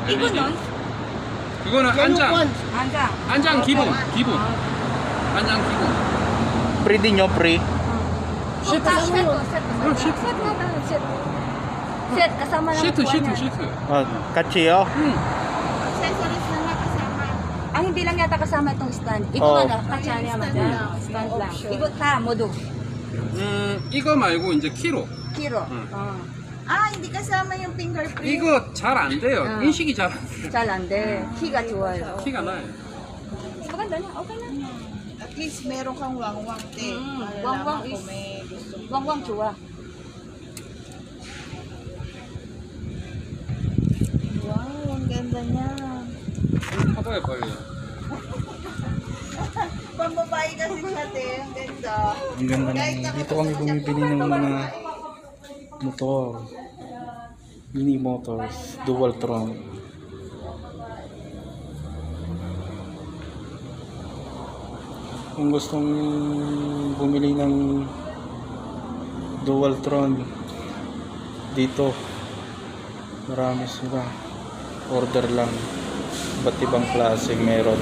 이거는? 그거는 안장. 안장. 안장 기본. 안장 기본. Free din nyo, free. Set. 시트. Set. Set kasama ng 시트, upuan 시트, niya. 시트. Kachiyo. Accessories na nga kasama. Ang hindi lang yata kasama itong stand. Igo Oh. na, katsanya madam. Stand lang. Igo ta, modo. 이거 말고 이제 키로. Kiro. Hmm. Hindi kasama yung fingerprint. 이거 잘 안 돼요. 인식이 잘 안 돼요. 잘 안 돼. 키가 좋아요. 티가 나요. Maganda na, okay na. At least meron kang wangwang, te. Malalaman Wangwang kung is- may gusto. Wangwang 좋아. Wow, ang ganda niya. 봐봐요, 빨리. Pambabae kasi siya, te. Ang ganda. Ang ganda Kahit na. Dito kami bumibili ng mga motor. Mini motors. Dual trunk. Kung gustong bumili ng dual tron dito, marami sila. Order lang. Iba't ibang klase meron.